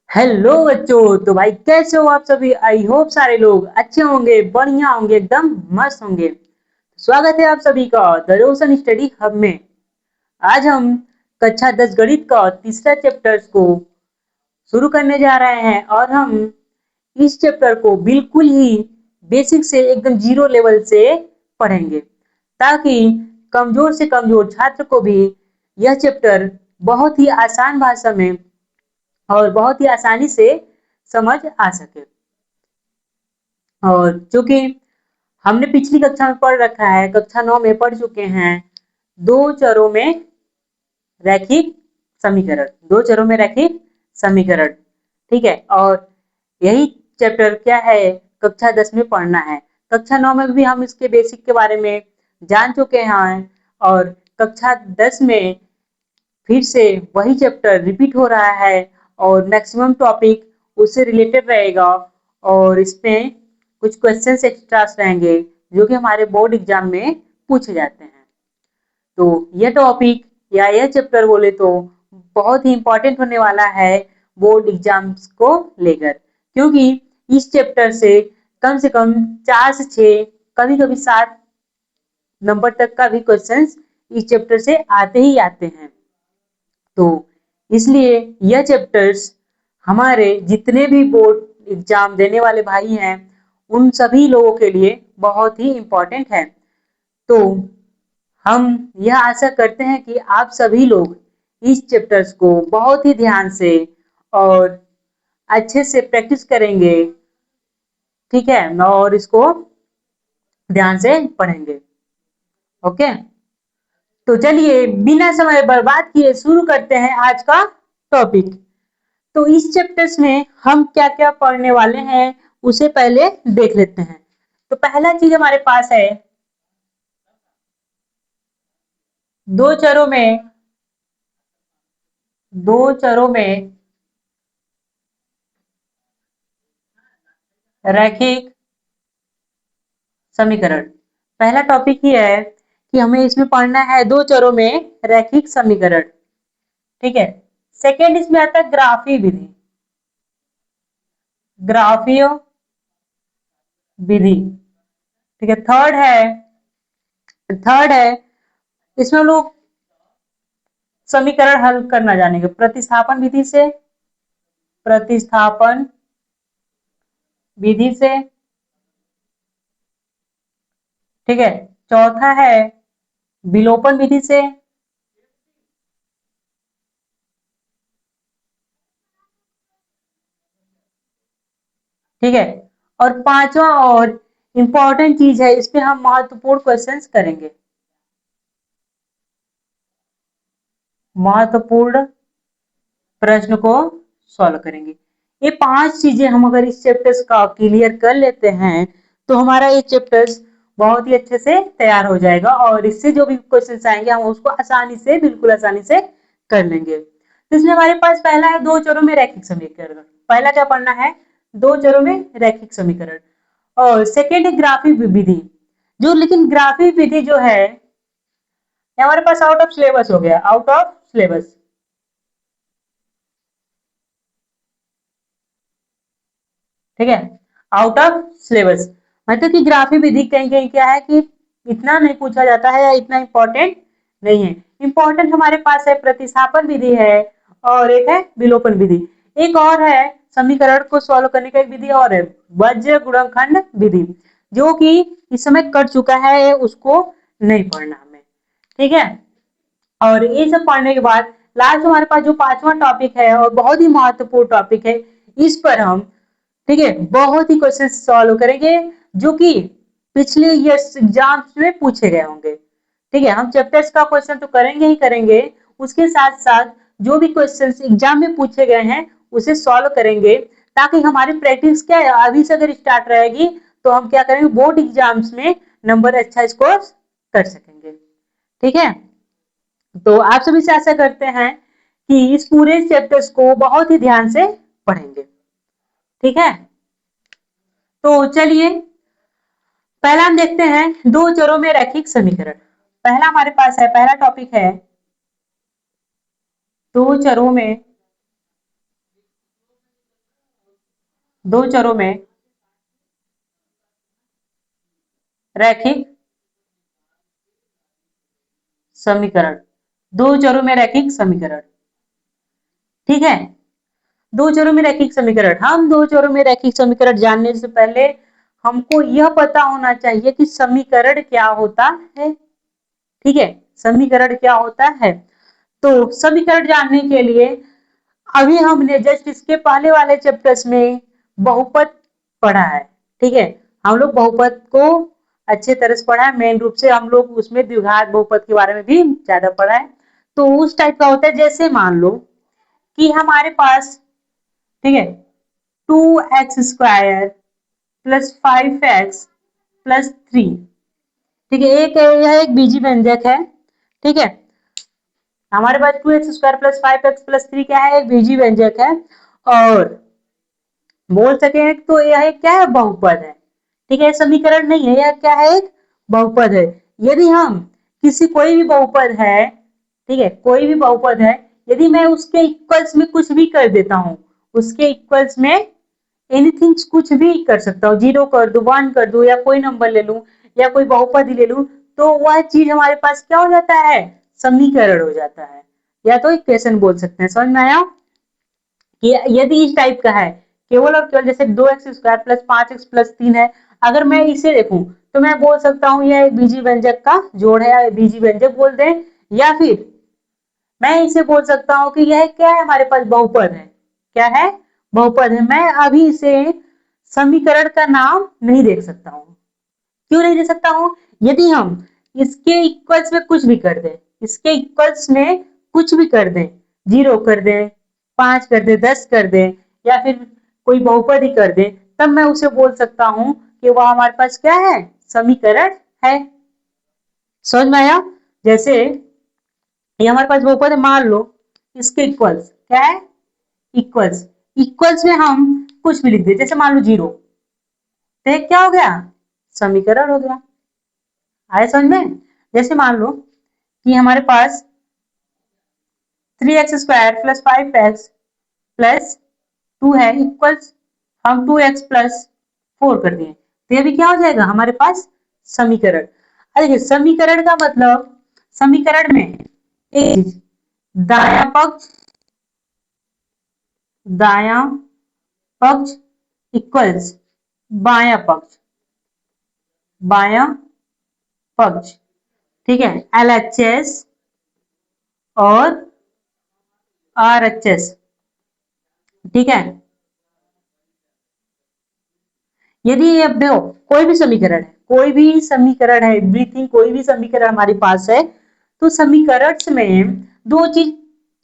Hello बच्चों। तो भाई कैसे हो आप सभी। आई होप सारे लोग अच्छे होंगे, बढ़िया होंगे, एकदम मस्त होंगे। स्वागत है आप सभी का द रोशन स्टडी हब में। आज हम कक्षा 10 गणित का तीसरा चैप्टर को शुरू करने जा रहे हैं और हम इस चैप्टर को बिल्कुल ही बेसिक से एकदम जीरो लेवल से पढ़ेंगे, ताकि कमजोर से कमजोर छात्र को भी यह चैप्टर बहुत ही आसान भाषा में और बहुत ही आसानी से समझ आ सके। और चूंकि हमने पिछली कक्षा में पढ़ रखा है, कक्षा 9 में पढ़ चुके हैं दो चरों में रैखिक समीकरण, दो चरों में रैखिक समीकरण। ठीक है, और यही चैप्टर क्या है, कक्षा 10 में पढ़ना है। कक्षा 9 में भी हम इसके बेसिक के बारे में जान चुके हैं और कक्षा 10 में फिर से वही चैप्टर रिपीट हो रहा है और मैक्सिमम टॉपिक उससे रिलेटेड रहेगा और इसमें कुछ क्वेश्चंस एक्स्ट्रास रहेंगे जो कि हमारे बोर्ड एग्जाम में पूछे जाते हैं। तो यह टॉपिक या यह चैप्टर बोले तो बहुत ही इंपॉर्टेंट होने वाला है बोर्ड एग्जाम्स को लेकर, क्योंकि इस चैप्टर से कम 4 से 6, कभी कभी 7 नंबर तक का भी क्वेश्चंस इस चैप्टर से आते ही आते हैं। तो इसलिए यह चैप्टर्स हमारे जितने भी बोर्ड एग्जाम देने वाले भाई हैं उन सभी लोगों के लिए बहुत ही इम्पोर्टेंट है। तो हम यह आशा करते हैं कि आप सभी लोग इस चैप्टर्स को बहुत ही ध्यान से और अच्छे से प्रैक्टिस करेंगे। ठीक है, और इसको ध्यान से पढ़ेंगे। ओके, तो चलिए बिना समय बर्बाद किए शुरू करते हैं आज का टॉपिक। तो इस चैप्टर्स में हम क्या क्या पढ़ने वाले हैं उसे पहले देख लेते हैं। तो पहला चीज हमारे पास है दो चरों में दो चरों में रैखिक समीकरण। पहला टॉपिक ही है कि हमें इसमें पढ़ना है दो चरों में रैखिक समीकरण। ठीक है, सेकेंड इसमें आता है ग्राफी विधि, ग्राफीय विधि। ठीक है, थर्ड है इसमें हम लोग समीकरण हल करना जानेंगे प्रतिस्थापन विधि से, प्रतिस्थापन विधि से। ठीक है, चौथा है विलोपन विधि से। ठीक है, और पांचवा और इंपॉर्टेंट चीज है, इस पे हम महत्वपूर्ण क्वेश्चंस करेंगे, महत्वपूर्ण प्रश्न को सॉल्व करेंगे। ये 5 चीजें हम अगर इस चैप्टर्स का क्लियर कर लेते हैं तो हमारा ये चैप्टर्स बहुत ही अच्छे से तैयार हो जाएगा और इससे जो भी क्वेश्चंस आएंगे हम उसको आसानी से, बिल्कुल आसानी से कर लेंगे। तो इसमें हमारे पास पहला है दो चरों में रैखिक समीकरण। पहला क्या पढ़ना है, दो चरों में रैखिक समीकरण। और सेकेंड है ग्राफिक विधि, जो लेकिन ग्राफिक विधि जो है हमारे पास आउट ऑफ सिलेबस हो गया, आउट ऑफ सिलेबस। ठीक है, आउट ऑफ सिलेबस मतलब कि ग्राफी विधि कहीं कहीं क्या है कि इतना नहीं पूछा जाता है या इतना इंपॉर्टेंट नहीं है। इंपॉर्टेंट हमारे पास है प्रतिस्थापन विधि है और एक है विलोपन विधि। एक और है समीकरण को सॉल्व करने का एक विधि और है वज्र गुणनखंड विधि, जो कि इस समय कट चुका है, उसको नहीं पढ़ना हमें। ठीक है, और ये सब पढ़ने के बाद लास्ट हमारे पास जो पांचवा टॉपिक है और बहुत ही महत्वपूर्ण टॉपिक है, इस पर हम ठीक है बहुत ही क्वेश्चन सॉल्व करेंगे जो कि पिछले ईयर्स एग्जाम्स में पूछे गए होंगे। ठीक है, हम चैप्टर्स का क्वेश्चन तो करेंगे ही करेंगे, उसके साथ साथ जो भी क्वेश्चन एग्जाम में पूछे गए हैं उसे सॉल्व करेंगे, ताकि हमारी प्रैक्टिस क्या है अभी से अगर स्टार्ट रहेगी तो हम क्या करेंगे बोर्ड एग्जाम्स में नंबर अच्छा स्कोर कर सकेंगे। ठीक है, तो आप सभी से आशा करते हैं कि इस पूरे चैप्टर्स को बहुत ही ध्यान से पढ़ेंगे। ठीक है, तो चलिए पहला हम देखते हैं दो चरों में रैखिक समीकरण। पहला हमारे पास है, पहला टॉपिक है दो चरों में दो चरों में रैखिक समीकरण, दो चरों में रैखिक समीकरण। ठीक है, दो चरों में रैखिक समीकरण। हम दो चरों में रैखिक समीकरण जानने से पहले हमको यह पता होना चाहिए कि समीकरण क्या होता है। ठीक है, समीकरण क्या होता है। तो समीकरण जानने के लिए अभी हमने जस्ट इसके पहले वाले चैप्टर्स में बहुपद पढ़ा है। ठीक है, हम लोग बहुपद को अच्छे तरह से पढ़ा है। मेन रूप से हम लोग उसमें द्विघात बहुपद के बारे में भी ज्यादा पढ़ा है। तो उस टाइप का होता है, जैसे मान लो कि हमारे पास, ठीक है, 2x² प्लस 5x प्लस 3। ठीक है, यह एक बीजी व्यंजक है। ठीक है, हमारे पास 2x² प्लस 5x प्लस 3 क्या है, एक बीजी व्यंजक है। और बोल सके तो यह एक क्या है, बहुपद है। ठीक है, समीकरण नहीं है, यह क्या है, एक बहुपद है। यदि हम किसी कोई भी बहुपद है, ठीक है, कोई भी बहुपद है, यदि मैं उसके इक्वल्स में कुछ भी कर देता हूं, उसके इक्वल्स में एनीथिंग कुछ भी कर सकता हूँ, 0 कर दू, 1 कर दू, या कोई नंबर ले लू, या कोई बहुपद ही ले लू, तो वह चीज हमारे पास क्या हो जाता है, समीकरण हो जाता है, या तो इक्वेशन बोल सकते हैं। समझ में आया कि यदि इस टाइप का है, केवल और केवल जैसे 2x² प्लस 5x प्लस 3 है, अगर मैं इसे देखूं तो मैं बोल सकता हूँ यह बीजी व्यंजक का जोड़ है, या बीजी व्यंजक बोल दें, या फिर मैं इसे बोल सकता हूँ कि यह क्या है, हमारे पास बहुपद है। क्या है, बहुपद है। मैं अभी इसे समीकरण का नाम नहीं देख सकता हूँ। क्यों नहीं दे सकता हूँ, यदि हम इसके इक्वल्स में कुछ भी कर दें, इसके इक्वल्स में कुछ भी कर दें, 0 कर दें, 5 कर दें, 10 कर दें, या फिर कोई बहुपद ही कर दें, तब मैं उसे बोल सकता हूँ कि वह हमारे पास क्या है, समीकरण है। समझ में आया। जैसे ये हमारे पास बहुपद है, मान लो इसके इक्वल्स क्या है, इक्वल्स, इक्वल्स में हम कुछ भी लिख दे, जैसे मान लो 0, तो क्या हो गया, समीकरण हो गया। आए समझ में। जैसे मान लो कि हमारे पास 3x² प्लस 5x प्लस 2 है, इक्वल्स हम 2x प्लस 4 कर दिए, तो ये भी क्या हो जाएगा हमारे पास, समीकरण। देखिए, समीकरण का मतलब, समीकरण में एक चीज, दाया पक्ष, दाया पक्ष इक्वल्स बाया पक्ष, बाया पक्ष। ठीक है, LHS और RHS। ठीक है, यदि अब देखो कोई भी समीकरण है, कोई भी समीकरण है, एवरीथिंग, कोई भी समीकरण हमारे पास है, तो समीकरण में दो चीज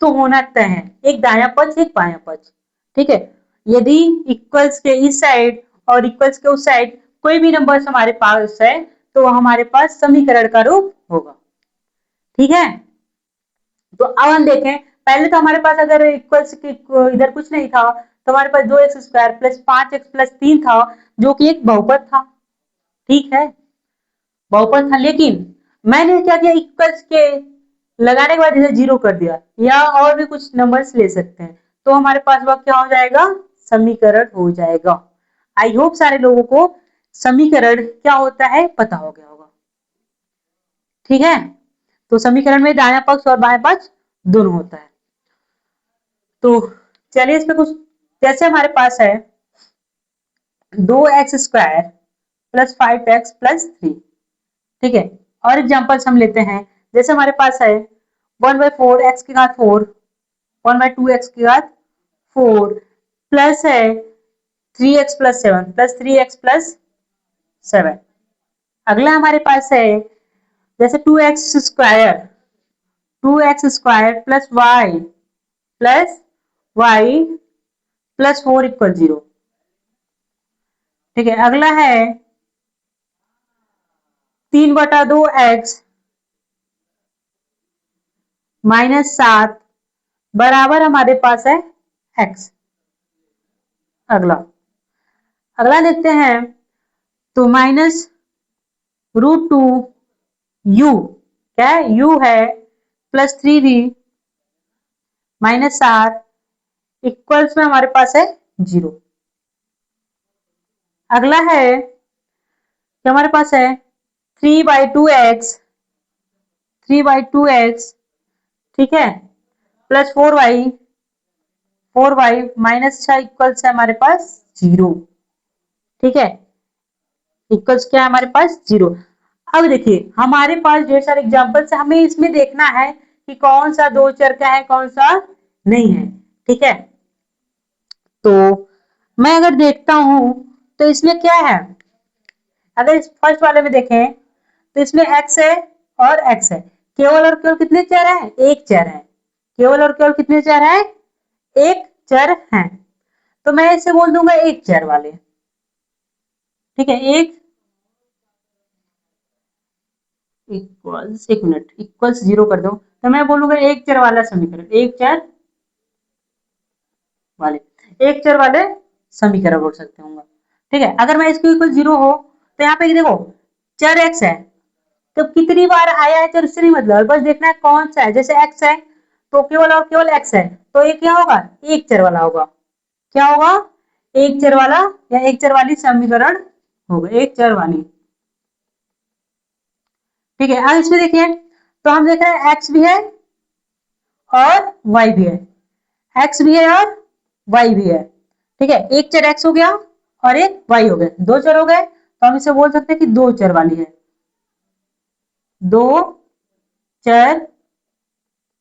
तो होना तय है, एक दाया पक्ष, एक बाया पक्ष। ठीक है, यदि इक्वल्स के इस साइड और इक्वल्स के उस साइड कोई भी नंबर हमारे पास है, तो हमारे पास समीकरण का रूप होगा। ठीक है, तो अब हम देखें, पहले तो हमारे पास अगर इक्वल्स इधर कुछ नहीं था, तो हमारे पास 2x² प्लस 5x प्लस 3 था, जो कि एक बहुपद था। ठीक है, बहुपद था, लेकिन मैंने क्या किया, इक्वल्स के लगाने के बाद इसे 0 कर दिया, या और भी कुछ नंबर्स ले सकते हैं, तो हमारे पास वह क्या हो जाएगा, समीकरण हो जाएगा। आई होप सारे लोगों को समीकरण क्या होता है पता हो गया होगा। ठीक है, तो समीकरण में दायां पक्ष और बायां पक्ष दोनों होता है। तो चलिए इसमें कुछ, जैसे हमारे पास है 2x² प्लस 5x प्लस 3। ठीक है, और एग्जांपल्स हम लेते हैं, जैसे हमारे पास है 1/4 x की घात 4, 1/2 x की घात 4 प्लस है 3x plus 7 plus 3x plus 7। अगला हमारे पास है जैसे 2x² plus y plus 4 equal 0। ठीक है, अगला है 3/2x माइनस 7 बराबर हमारे पास है x। अगला अगला देखते हैं, तो -√2u, क्या है, u है, प्लस 3v माइनस 7 इक्वल्स में हमारे पास है 0। अगला है कि हमारे पास है 3/2x, 3/2x, ठीक है, प्लस 4y माइनस 6 इक्वल्स है हमारे पास 0, ठीक है, इक्वल्स क्या है हमारे पास 0। अब देखिए हमारे पास ढेर सारे एग्जांपल्स है, हमें इसमें देखना है कि कौन सा दो चर का है कौन सा नहीं है, ठीक है। तो मैं अगर देखता हूं तो इसमें क्या है, अगर इस फर्स्ट वाले में देखें तो इसमें x है और x है, केवल और केवल कितने चर हैं, एक चर है, केवल और केवल कितने चर हैं, एक चर है, तो मैं इसे बोल दूंगा एक चर वाले, ठीक है, एक इक्वल्स, एक मिनट, इक्वल्स 0 कर दो, तो मैं बोलूंगा एक चर वाला समीकरण, एक चर वाले, एक चर वाले समीकरण बोल सकते होंगे, ठीक है। अगर मैं इसको इक्वल 0 हो तो यहाँ पे देखो चर x है, तो कितनी बार आया है चर उससे नहीं मतलब, बस देखना है कौन सा है, जैसे x है तो केवल और केवल x है, तो ये क्या होगा, एक चर वाला होगा, क्या होगा, एक चर वाला या एक चर वाली समीकरण होगा, एक चर वाली, ठीक है। अब इसमें देखिए तो हम देख रहे हैं x भी है और y भी है, x भी है और y भी है, ठीक है, एक चर x हो गया और एक y हो गया, दो चर हो गए, तो हम इसे बोल सकते हैं कि दो चर वाली है, दो चर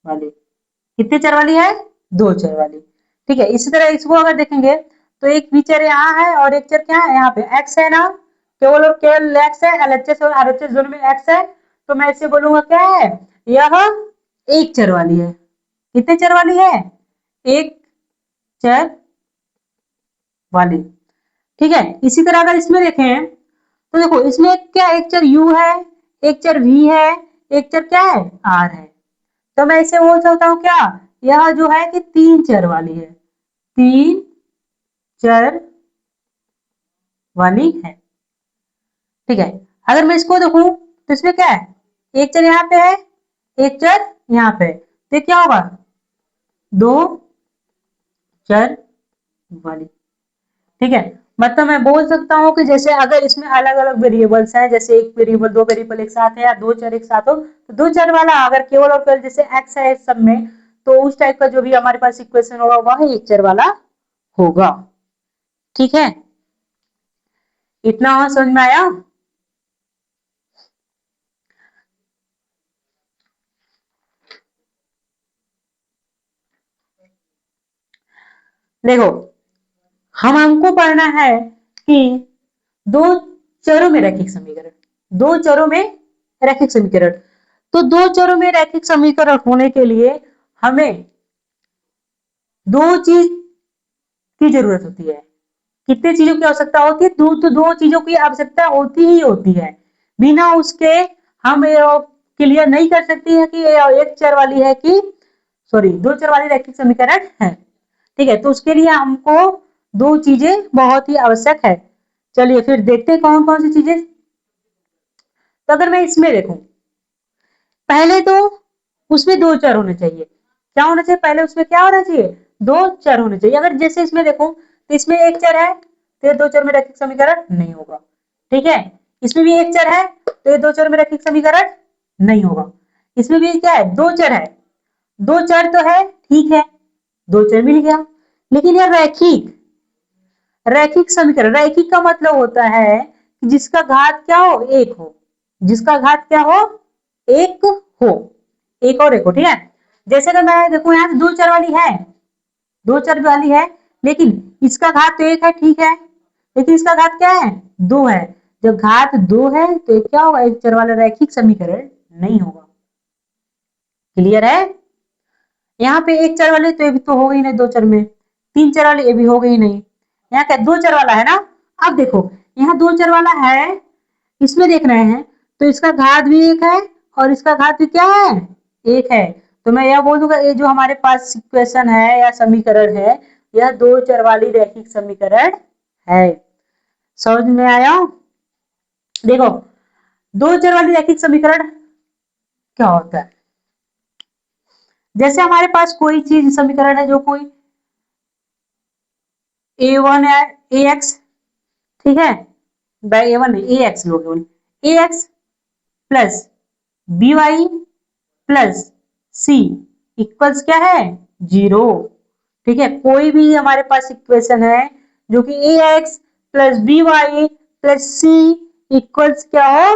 वाली, कितने चर वाली है, दो चर वाली, ठीक है। इसी तरह इसको अगर देखेंगे तो एक भी चर यहाँ है और एक चर क्या है यहाँ पे x है ना, केवल और केवल x है, LHS और RHS दोनों में x है, तो मैं इसे बोलूंगा क्या है, यह एक चर वाली है, कितने चर वाली है, एक चर वाली, ठीक है। इसी तरह अगर इसमें देखें तो देखो इसमें क्या एक चर u है, एक चर v है, एक चर क्या है r है, तो मैं इसे बोल सकता हूँ क्या, यह जो है कि तीन चर वाली है, तीन चर वाली है, ठीक है। अगर मैं इसको देखूं तो इसमें क्या है, एक चर यहाँ पे है, एक चर यहाँ पे, तो क्या होगा, दो चर वाली, ठीक है। मतलब मैं बोल सकता हूँ कि जैसे अगर इसमें अलग अलग वेरिएबल्स हैं, जैसे एक वेरिएबल दो वेरिएबल एक साथ है या दो चर एक साथ हो, तो दो चर वाला अगर केवल और केवल जैसे x है इस सब में, तो उस टाइप का जो भी हमारे पास इक्वेशन होगा वह एक चर वाला होगा, ठीक है। इतना समझ में आया। देखो हमको पढ़ना है कि दो चरों में रैखिक समीकरण, दो चरों में रैखिक समीकरण, तो दो चरों में रैखिक समीकरण होने के लिए हमें दो चीज की जरूरत होती है, कितने चीजों की आवश्यकता होती है, दो चीजों की आवश्यकता होती ही होती है, बिना उसके हम क्लियर नहीं कर सकती है कि एक चर वाली है कि सॉरी दो चर वाली रैखिक समीकरण है, ठीक है। तो उसके लिए हमको दो चीजें बहुत ही आवश्यक है। चलिए फिर देखते हैं कौन कौन सी चीजें। तो अगर मैं इसमें देखूं, पहले तो उसमें दो चर होने चाहिए, क्या होना चाहिए, पहले उसमें क्या होना चाहिए, दो चर होने चाहिए। अगर जैसे इसमें देखूं तो इसमें एक चर है तो ये दो चर में रैखिक समीकरण नहीं होगा, ठीक है। इसमें भी एक चर है तो ये दो चर में रैखिक समीकरण नहीं होगा, इसमें भी क्या है, दो चर है, दो चर तो है ठीक है, दो चर मिल गया, लेकिन यार रैखिक, रैखिक समीकरण, रैखिक का मतलब होता है कि जिसका घात क्या हो, एक हो, जिसका घात क्या हो, एक हो, एक और एक हो, ठीक है। जैसे अगर मैं देखूं यहाँ दो चर वाली है, दो चर वाली है, लेकिन इसका घात तो एक है ठीक है, लेकिन इसका घात क्या है, दो है, जब घात दो है तो क्या होगा, एक चर वाला रैखिक समीकरण नहीं होगा, क्लियर है। यहाँ पे एक चर वाले तो ये भी तो हो गई नहीं, दो चर में तीन चर वाले ये भी हो गई नहीं, यहाँ क्या दो चर वाला है ना। अब देखो यहाँ दो चर वाला है, इसमें देख रहे हैं तो इसका घात भी एक है और इसका घात भी क्या है, एक है, तो मैं यह बोल दूंगा ये जो हमारे पास इक्वेशन है या समीकरण है, यह दो चर वाली रैखिक समीकरण है, समझ में आया। देखो दो चर वाली रैखिक समीकरण क्या होता है, जैसे हमारे पास कोई चीज समीकरण है जो कोई a1 है ax, ठीक है, बाई A1 ए एक्स लोगे, a x plus b y plus c equals क्या है 0। ठीक है, कोई भी हमारे पास इक्वेशन है जो कि a x plus b y plus c equals क्या हो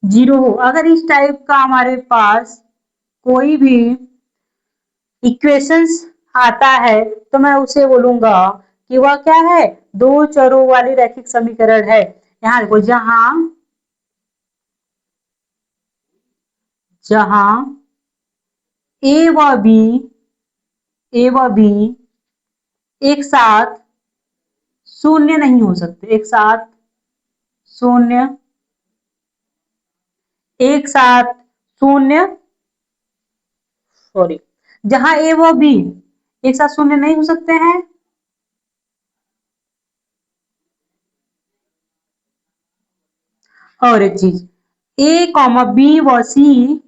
0 हो, अगर इस टाइप का हमारे पास कोई भी इक्वेशंस आता है तो मैं उसे बोलूंगा कि वह क्या है, दो चरों वाली रैखिक समीकरण है। यहाँ देखो, जहां जहां ए व बी ए व बी एक साथ शून्य नहीं हो सकते, एक साथ शून्य, एक साथ शून्य, सॉरी, जहां ए व बी एक साथ शून्य नहीं हो सकते हैं, और एक चीज, ए कॉमा बी व सी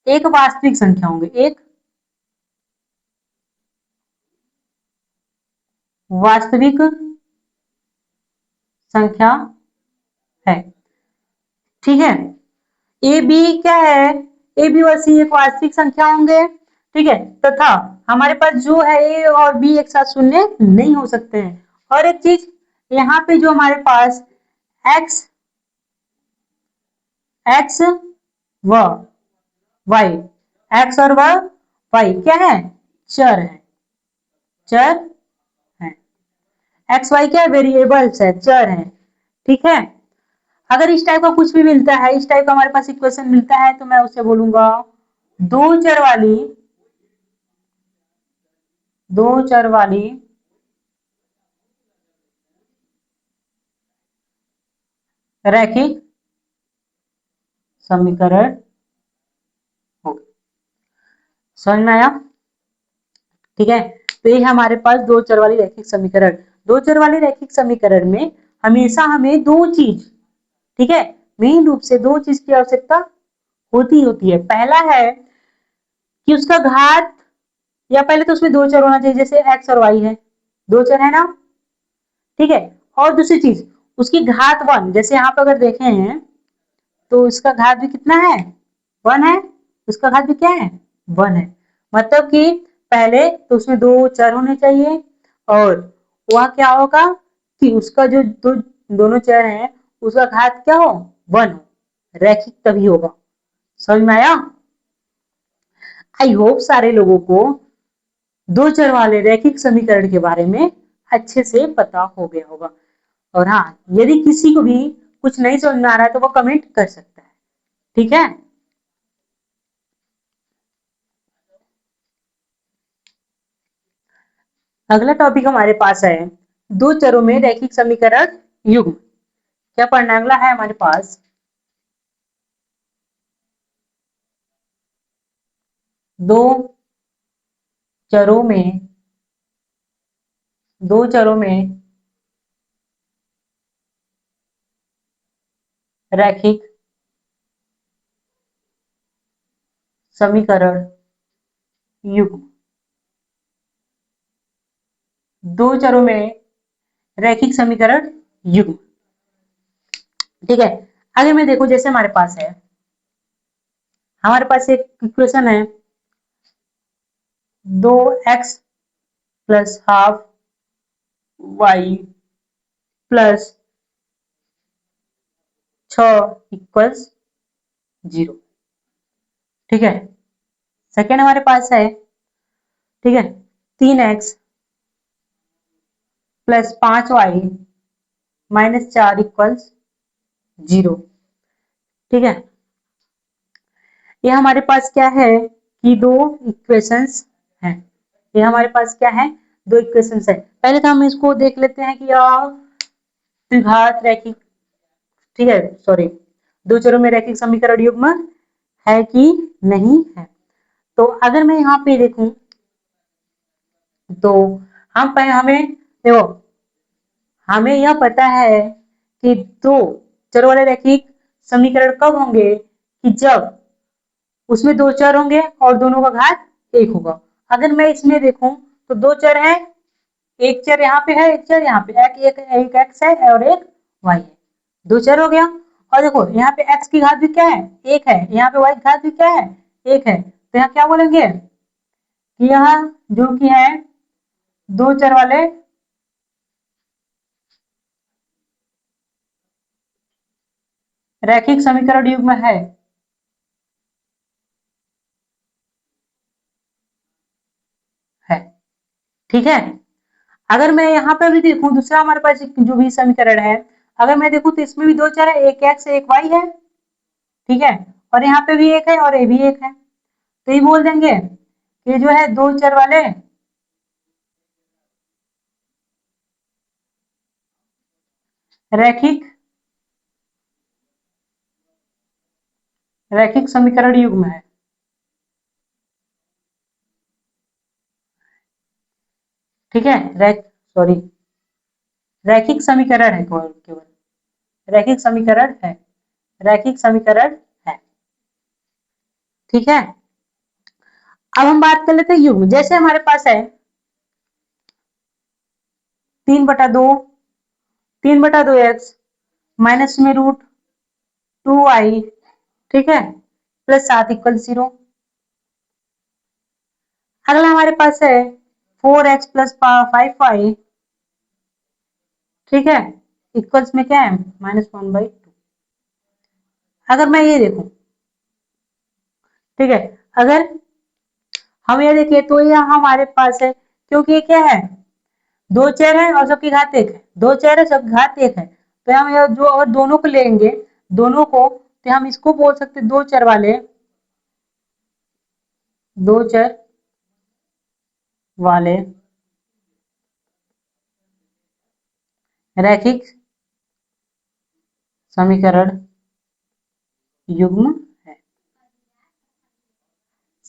एक वास्तविक संख्या होंगे, एक वास्तविक संख्या है। ठीक है, ए बी क्या है, ए बी और सी एक वास्तविक संख्या होंगे। ठीक है, तथा हमारे पास जो है ए और बी एक साथ शून्य नहीं हो सकते हैं। और एक चीज, यहाँ पे जो हमारे पास एक्स एक्स व वाई, एक्स और वाई क्या है, चर है, चर है, एक्स वाई क्या है, वेरिएबल्स है, चर है। ठीक है, अगर इस टाइप का कुछ भी मिलता है, इस टाइप का हमारे पास इक्वेशन मिलता है तो मैं उसे बोलूंगा दो चर वाली, दो चर वाली रैखिक समीकरण होगी। समझ में आया? ठीक है, तो ये हमारे पास दो चर वाली रैखिक समीकरण। दो चर वाली रैखिक समीकरण में हमेशा हमें दो चीज, ठीक है, मेन रूप से दो चीज की आवश्यकता होती है। पहला है कि उसका घात, या पहले तो उसमें दो चर होना चाहिए, जैसे एक्स और वाई है, दो चर है ना। ठीक है, और दूसरी चीज उसकी घात वन, जैसे यहाँ पर अगर देखें हैं तो इसका घात भी कितना है, वन है, उसका घात भी क्या है, वन है। मतलब कि पहले तो उसमें दो चर होने चाहिए, और वह क्या होगा कि उसका जो दोनों चर हैं उसका घात क्या हो, वन हो, रैखिक तभी होगा। समझ में आया? आई होप सारे लोगों को दो चर वाले रैखिक समीकरण के बारे में अच्छे से पता हो गया होगा। और हाँ, यदि किसी को भी कुछ नहीं समझ में आ रहा है तो वो कमेंट कर सकता है। ठीक है, अगला टॉपिक हमारे पास है दो चरों में रैखिक समीकरण युग्म। क्या पढ़ना अगला है हमारे पास, दो चरों में, दो चरों में रैखिक समीकरण युग्म। दो चरों में रैखिक समीकरण युग्म। ठीक है, आगे में देखो, जैसे हमारे पास है, हमारे पास एक इक्वेशन है, दो x plus half y plus 6 equals 0। ठीक है, सेकेंड हमारे पास है, ठीक है, 3x plus 5y minus 4 equals 0। ठीक है, ये हमारे पास क्या है कि दो इक्वेशंस हैं, ये हमारे पास क्या है, दो इक्वेशंस है। पहले तो हम इसको देख लेते हैं कि द्विघात रैखिक, ठीक है, सॉरी, दो चरों में रैखिक समीकरण युग्म है कि नहीं है। तो अगर मैं यहाँ पे देखूं तो हमें देखो, हमें यह पता है कि दो चरों वाले रैखिक समीकरण कब होंगे, कि जब उसमें दो चर होंगे और दोनों का घात एक होगा। अगर मैं इसमें देखूं तो दो चर हैं एक चर यहाँ पे है, एक चर यहाँ पे, एक एक्स है और एक वाई है, दो चर हो गया। और देखो यहाँ पे एक्स की घात भी क्या है, एक है, यहाँ पे वाई की घात भी क्या है, एक है। तो यहाँ क्या बोलेंगे कि यहाँ जो कि है दो चर वाले रैखिक समीकरण युग्म है। ठीक है। अगर मैं यहाँ पे भी देखूं, दूसरा हमारे पास जो भी समीकरण है, अगर मैं देखूं तो इसमें भी दो चर है, एक एक्स एक वाई है। ठीक है। और यहाँ पे भी एक है और ये भी एक है। तो ये बोल देंगे कि जो है दो चर वाले रैखिक रैखिक समीकरण युग्म है। ठीक है। सॉरी, रैखिक समीकरण है, केवल केवल रैखिक समीकरण है, रैखिक समीकरण है। ठीक है। अब हम बात कर लेते हैं युग्म। जैसे हमारे पास है 3/2, 3/2 एक्स माइनस में रूट 2y, ठीक है, प्लस 7 इक्वल 0। अगला हमारे पास है 4x प्लस 5y, ठीक है, इक्वल्स में क्या है -1/2। अगर मैं ये देखूं, ठीक है, अगर हम ये देखिए तो ये हमारे पास है, क्योंकि ये क्या है, दो चर है और सबकी घात एक है, दो चर है सबकी घात एक है। तो हम ये जो और दोनों को लेंगे, दोनों को, तो हम इसको बोल सकते हैं दो चर वाले, दो चर वाले रैखिक समीकरण युग्म है।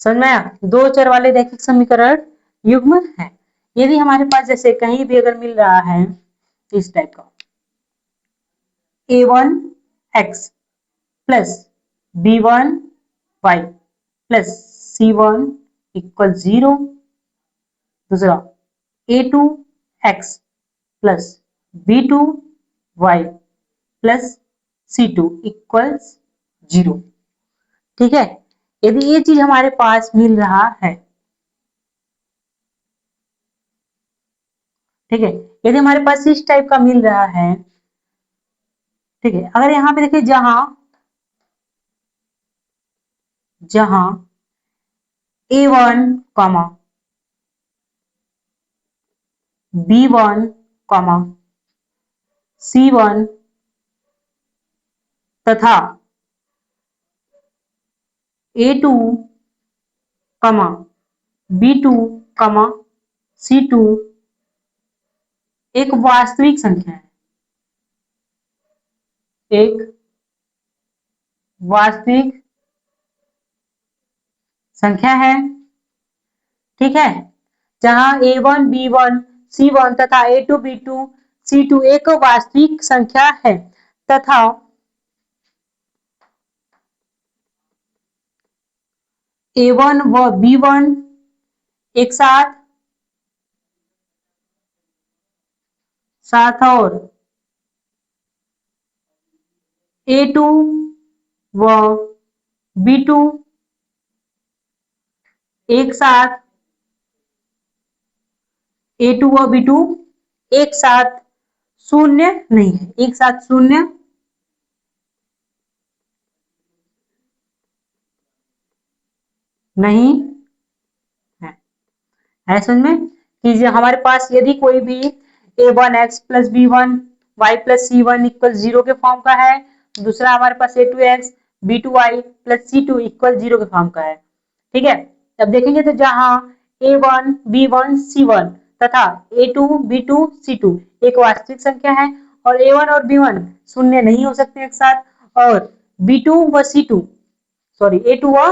समझ में आया? दो चर वाले रैखिक समीकरण युग्म है। यदि हमारे पास जैसे कहीं भी अगर मिल रहा है इस टाइप का a1x plus b1y plus c1 equal 0, दूसरा a2x plus b2y plus c2 equal 0। ठीक है। यदि ये चीज हमारे पास मिल रहा है, ठीक है, यदि हमारे पास इस टाइप का मिल रहा है, ठीक है, अगर यहाँ पे देखिए जहां जहां a1 comma b1 comma c1 तथा a2 comma b2 comma c2 एक वास्तविक संख्या है, एक वास्तविक संख्या है। ठीक है। जहां a1 b1 c1 तथा a2 b2 c2 एक वास्तविक संख्या है तथा a1 व b1 एक साथ साथ और a2 व b2 एक साथ, a2 व b2 एक साथ शून्य नहीं है, एक साथ शून्य नहीं है। है समझ में कि जो हमारे पास यदि कोई भी a1x plus b1 y plus c1 equal 0 के फॉर्म का है, दूसरा हमारे पास a2x b2y plus c2 equal 0 के फॉर्म का है। ठीक है। तब देखेंगे तो जहां a1 b1 c1 तथा a2 b2 c2 एक वास्तविक संख्या है और a1 और b1 शून्य नहीं हो सकते एक साथ, और b2 व c2 सॉरी a2 व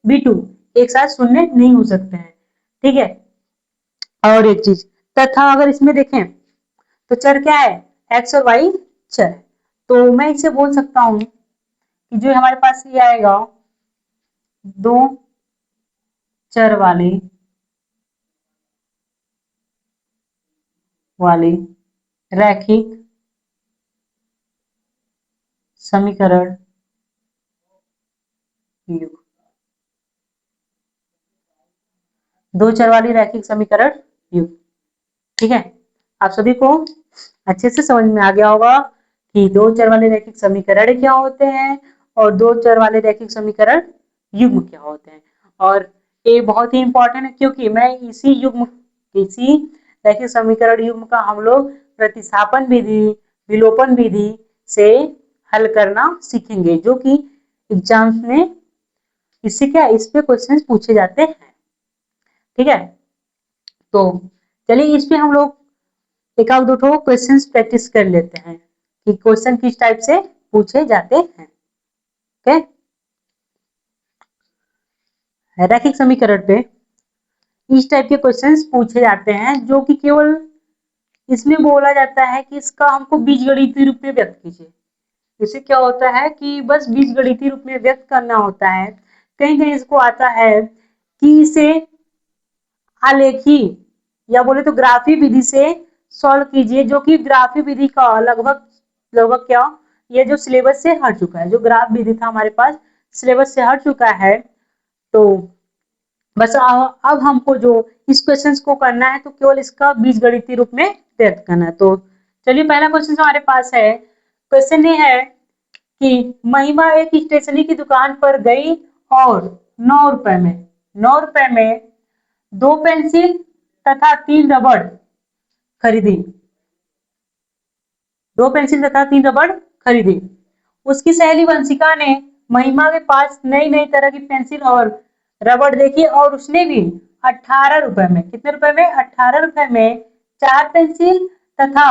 b2 एक साथ शून्य नहीं हो सकते हैं। ठीक है। और एक चीज, तथा अगर इसमें देखें तो चर क्या है, एक्स और वाई चर। तो मैं इसे बोल सकता हूं कि जो हमारे पास ये आएगा दो चर वाले वाली रैखिक समीकरण युग। दो चर वाली रैखिक समीकरण युग। ठीक है, आप सभी को अच्छे से समझ में आ गया होगा कि दो चर वाले रैखिक समीकरण क्या होते हैं और दो चर वाले रैखिक समीकरण युग्म क्या होते हैं। और ये बहुत ही इंपॉर्टेंट है क्योंकि मैं इसी रैखिक समीकरण युग्म का हम लोग प्रतिस्थापन विधि, विलोपन विधि से हल करना सीखेंगे, जो कि एग्जाम्स में इससे क्या इस पे क्वेश्चंस पूछे जाते हैं। ठीक है, तो चलिए इस पे हम लोग एक आध दो क्वेश्चंस प्रैक्टिस कर लेते हैं कि क्वेश्चन किस टाइप से पूछे जाते हैं। ओके, रैखिक समीकरण पे इस टाइप के क्वेश्चंस पूछे जाते हैं जो कि केवल इसमें बोला जाता है कि इसका हमको बीजगणितीय रूप में व्यक्त कीजिए। इससे क्या होता है कि बस बीजगणितीय रूप में व्यक्त करना होता है। कहीं कहीं इसको आता है कि इसे आलेखी या बोले तो ग्राफी विधि से सॉल्व कीजिए, जो कि ग्राफी विधि का लगभग लगभग क्या ये जो सिलेबस से हट चुका है, जो ग्राफ विधि था हमारे पास सिलेबस से हट चुका है। तो बस अब हमको जो इस क्वेश्चंस को करना है तो केवल इसका बीजगणितीय रूप में व्यक्त करना है। तो चलिए पहला क्वेश्चन हमारे पास है। क्वेश्चन ये है कि महिमा एक स्टेशनरी की दुकान पर गई और 9 रुपए में 2 पेंसिल तथा 3 रबड़ खरीदी। 2 पेंसिल तथा 3 रबड़ खरीदी। उसकी सहेली वंशिका ने महिमा के पास नई नई तरह की पेंसिल और रबड़ देखी और उसने भी 18 रुपए में, कितने रुपए में, 18 रुपए में 4 पेंसिल तथा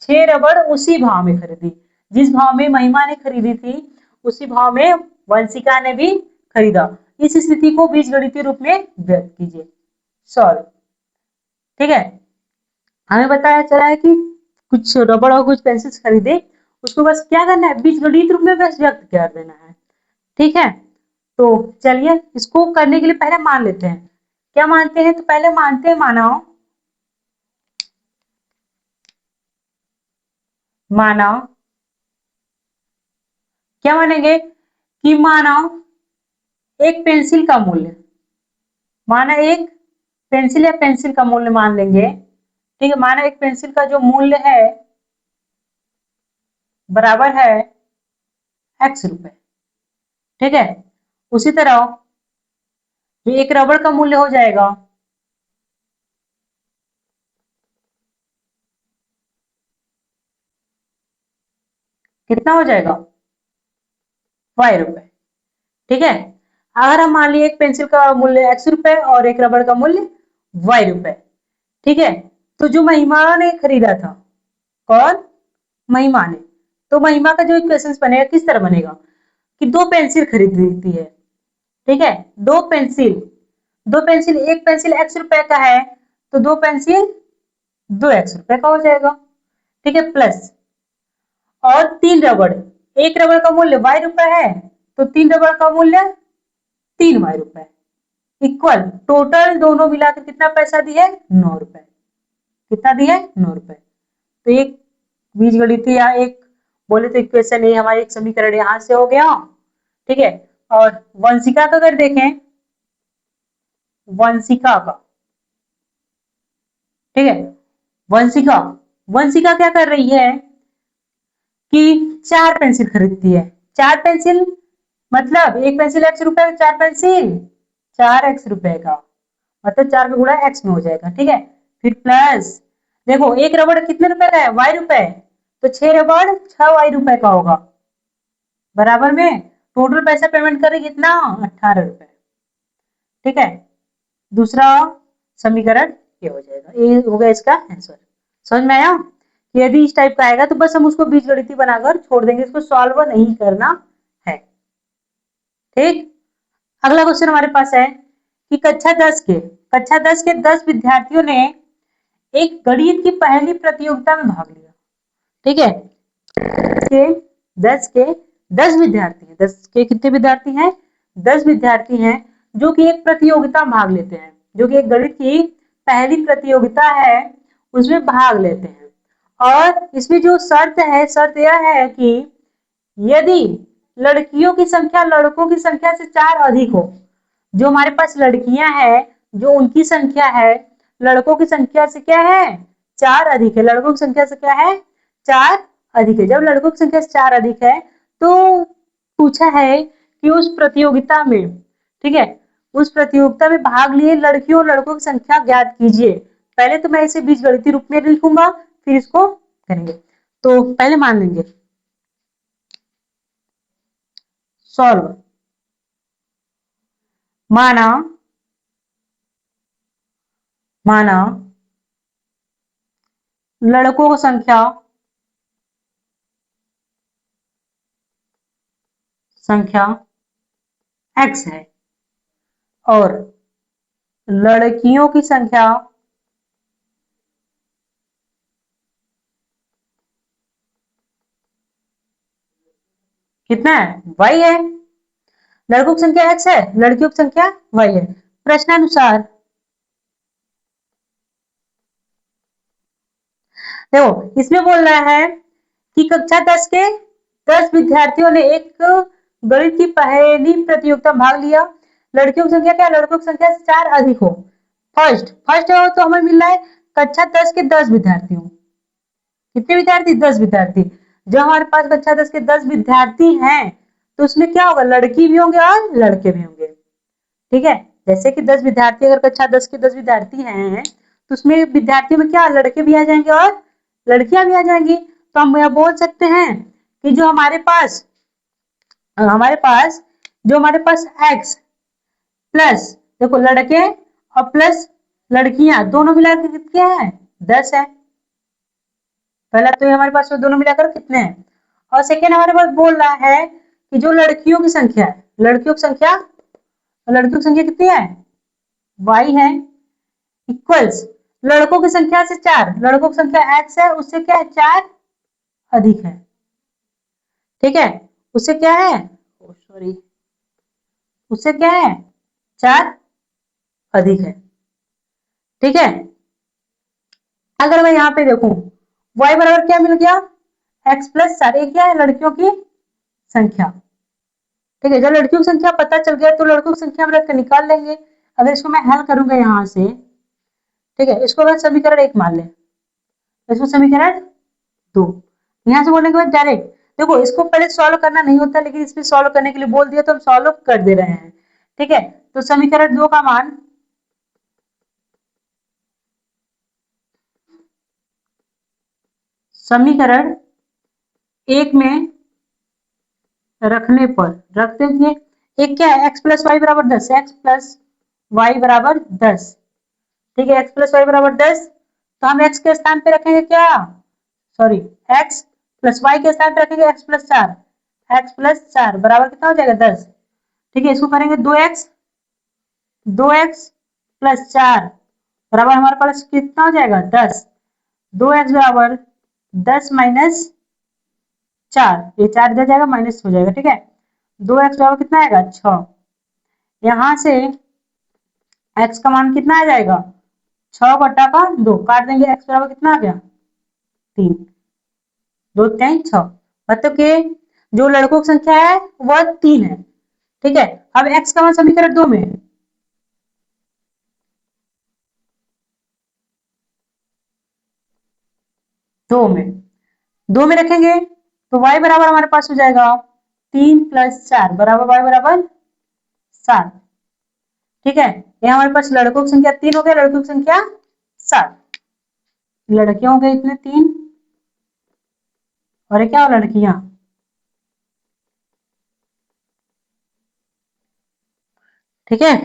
6 रबड़ उसी भाव में खरीदी। जिस भाव में महिमा ने खरीदी थी उसी भाव में वंशिका ने भी खरीदा। इस स्थिति को बीजगणितीय रूप में व्यक्त कीजिए, सॉल्व। ठीक है, हमें बताया चला है कि कुछ रबड़ और कुछ पेंसिल्स खरीदे, उसको बस क्या करना है, बीजगणित रूप में बस व्यक्त कर देना है। ठीक है, तो चलिए इसको करने के लिए पहले मान लेते हैं। क्या मानते हैं, तो पहले मानते हैं मानव मानव क्या मानेंगे कि मानव एक पेंसिल का मूल्य, माना एक पेंसिल या पेंसिल का मूल्य मान लेंगे। ठीक है, माना एक पेंसिल का जो मूल्य है बराबर है x रुपए। ठीक है, उसी तरह जो एक रबड़ का मूल्य हो जाएगा कितना हो जाएगा, y रुपए। ठीक है, अगर हम मान लिए एक पेंसिल का मूल्य x रुपए और एक रबड़ का मूल्य y रुपए। ठीक है, तो जो महिमा ने खरीदा था, कौन, महिमा ने, तो महिमा का जो इक्वेशन बनेगा किस तरह बनेगा कि दो पेंसिल खरीदती है। ठीक है, दो पेंसिल एक पेंसिल x रुपए का है तो दो पेंसिल 2x रुपए का हो जाएगा। ठीक है, प्लस और 3 रबड़, एक रबड़ का मूल्य y रुपए है तो 3 रबड़ का मूल्य 3y रुपए, इक्वल टोटल दोनों मिलाकर कितना पैसा दिए, 9 रुपए। कितना दिए, 9 रुपए। तो एक बीजगणितीय या एक बोले तो इक्वेशन ये हमारी एक समीकरण यहां से हो गया। ठीक है, और वंशिका का अगर देखें, वंशिका का, ठीक है, वंशिका वंशिका क्या कर रही है कि 4 पेंसिल खरीदती है। 4 पेंसिल मतलब एक पेंसिल x रुपए, 4 पेंसिल 4x रुपए का, मतलब 4 का गुणा x में हो जाएगा। ठीक है, फिर प्लस देखो एक रबड़ कितने रुपए का है, y रुपए, तो 6 रबड़ 6y रुपए का होगा, बराबर में टोटल पैसा पेमेंट करें कितना, 18 रुपए। ठीक है, दूसरा समीकरण ये हो जाएगा, ये हो गया इसका आंसर। समझ में आया, यदि इस टाइप का आएगा तो बस हम उसको बीजगणितीय बनाकर छोड़ देंगे, इसको सॉल्व नहीं करना है। ठीक, अगला क्वेश्चन हमारे पास है कि कक्षा 10 के 10 विद्यार्थियों ने एक गणित की पहली प्रतियोगिता में भाग लिया। ठीक है, के 10 विद्यार्थी हैं, 10 के कितने विद्यार्थी हैं, 10 विद्यार्थी हैं जो कि एक प्रतियोगिता में भाग लेते हैं, जो कि एक गणित की पहली प्रतियोगिता है उसमें भाग लेते हैं। और इसमें जो शर्त है, शर्त यह है कि यदि लड़कियों की संख्या लड़कों की संख्या से 4 अधिक हो, जो हमारे पास लड़कियां हैं, जो उनकी संख्या है लड़कों की संख्या से क्या है 4 अधिक है, लड़कों की संख्या से क्या है 4 अधिक है। जब लड़कों की संख्या से 4 अधिक है तो पूछा है कि उस प्रतियोगिता में, ठीक है, उस प्रतियोगिता में भाग लिए लड़कियों और लड़कों की संख्या ज्ञात कीजिए। पहले तो मैं इसे बीजगणितीय रूप में लिखूंगा, फिर इसको करेंगे। तो पहले मान लेंगे सॉल्व, माना माना लड़कों की संख्या x है और लड़कियों की संख्या कितना है y है। लड़कों की संख्या x है, लड़कियों की संख्या y है। प्रश्नानुसार देखो इसमें बोल रहा है कि कक्षा 10 के 10 विद्यार्थियों ने एक गणित की पहेली प्रतियोगिता में भाग लिया। लड़कियों की संख्या क्या है, लड़कों की संख्या से 4 अधिक हो। फर्स्ट हो तो हमें मिल रहा है कक्षा 10 के 10 विद्यार्थियों। कितने विद्यार्थी 10 विद्यार्थी। जब हमारे पास कक्षा 10 के 10 विद्यार्थी हैं तो उसमें क्या होगा लड़की भी होंगे और लड़के भी होंगे। ठीक है, जैसे कि 10 विद्यार्थी, अगर कक्षा 10 के 10 विद्यार्थी हैं तो उसमें विद्यार्थियों में क्या लड़के भी आ जाएंगे और लड़कियां भी आ जाएंगी। तो हम यह बोल सकते हैं कि जो हमारे पास x प्लस देखो लड़के और प्लस लड़कियां दोनों मिलाकर कितने हैं 10 है। पहला तो हमारे पास दोनों मिलाकर कितने हैं। और सेकेंड हमारे पास बोल रहा है कि जो लड़कियों की संख्या है, लड़कियों की संख्या कितनी है y है, इक्वल्स लड़कों की संख्या से 4, लड़कों की संख्या x है, उससे क्या है 4 अधिक है। ठीक है, उससे क्या है सॉरी उससे क्या है 4 अधिक है। ठीक है, अगर मैं यहाँ पे देखूं y बराबर क्या मिल गया x प्लस 4, ये क्या है लड़कियों की संख्या। ठीक है, जब लड़कियों की संख्या पता चल गया तो लड़कों की संख्या हम रख कर निकाल लेंगे। अगर इसको मैं हल करूंगा यहाँ से, ठीक है, इसको मैं समीकरण 1 मान ले, इसको समीकरण 2, यहाँ से बोलने के बाद डायरेक्ट देखो इसको पहले सॉल्व करना नहीं होता, लेकिन इसमें सॉल्व करने के लिए बोल दिया तो हम सॉल्व कर दे रहे हैं। ठीक है, तो समीकरण 2 का मान समीकरण 1 में रखने पर रख देंगे। एक क्या है x प्लस वाई बराबर 10, x प्लस वाई बराबर 10। ठीक है, x प्लस वाई बराबर 10, तो हम x के स्थान पे रखेंगे क्या सॉरी x प्लस वाई के स्थान पे रखेंगे x प्लस 4, x प्लस 4 बराबर कितना हो जाएगा 10। ठीक है, इसको करेंगे 2x प्लस 4 बराबर हमारे पास कितना हो जाएगा 10। 2x बराबर 10 माइनस 4, ये 4 इधर जाएगा माइनस हो जाएगा। ठीक है, 2x बराबर कितना आएगा 6। यहां से x का मान कितना आ जाएगा 6 बटा का 2 काट देंगे, x बराबर कितना आ गया 3, 2 3 6, मतलब कि जो लड़कों की संख्या है वह 3 है। ठीक है, अब x का मान समीकरण 2 में 2 में रखेंगे तो y बराबर हमारे पास हो जाएगा 3 प्लस 4 बराबर y बराबर 7। ठीक है, यहाँ हमारे पास लड़कों की संख्या 3 हो गया, लड़कों की संख्या 7, लड़कियों हो गए इतने 3 और क्या हो लड़कियां। ठीक है,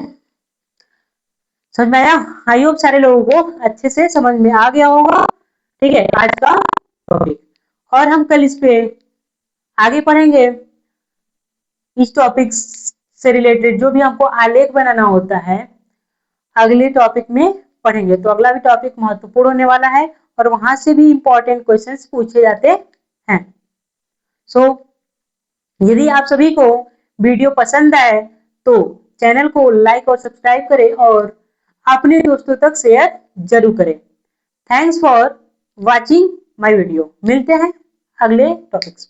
समझ में आया, आई होप सारे लोगों को अच्छे से समझ में आ गया होगा। ठीक है, आज का टॉपिक, और हम कल इस पे आगे पढ़ेंगे। इस टॉपिक से रिलेटेड जो भी हमको आलेख बनाना होता है अगले टॉपिक में पढ़ेंगे। तो अगला भी टॉपिक महत्वपूर्ण होने वाला है और वहां से भी इंपॉर्टेंट क्वेश्चंस पूछे जाते हैं। सो यदि आप सभी को वीडियो पसंद आए तो चैनल को लाइक और सब्सक्राइब करें और अपने दोस्तों तक शेयर जरूर करें। Thanks for watching my video. मिलते हैं अगले टॉपिक्स।